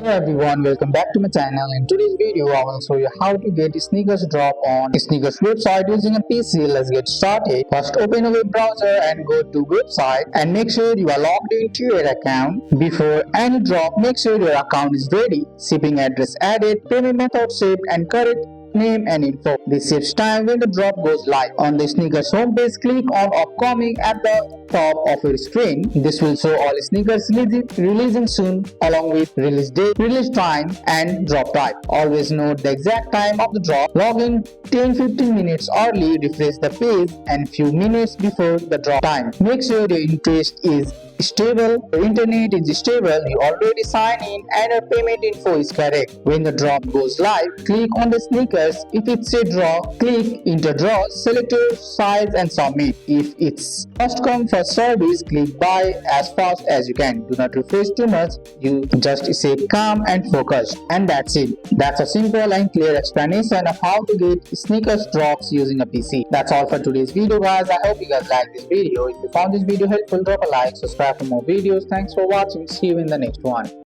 Hey everyone, welcome back to my channel. In today's video, I will show you how to get sneakers drop on sneakers website using a PC. Let's get started. First, open a web browser and go to website and make sure you are logged into your account. Before any drop, make sure your account is ready. Shipping address added, payment method saved, and correct name and info. This saves time when the drop goes live. On the sneakers homepage, click on upcoming at the top of your screen. This will show all sneakers releasing soon along with release date, release time and drop type. Always note the exact time of the drop. Log in 10-15 minutes early, refresh the page and few minutes before the drop time. Make sure your interest is stable, your internet is stable, you already sign in and your payment info is correct. When the drop goes live, click on the sneakers. If it's a draw, click enter draw, select your size and submit. If it's first come first service, click buy as fast as you can. Do not refresh too much, you just stay calm and focused. And that's it. That's a simple and clear explanation of how to get sneakers drops using a PC. That's all for today's video guys. I hope you guys like this video. If you found this video helpful, drop a like, subscribe for more videos. Thanks for watching. See you in the next one.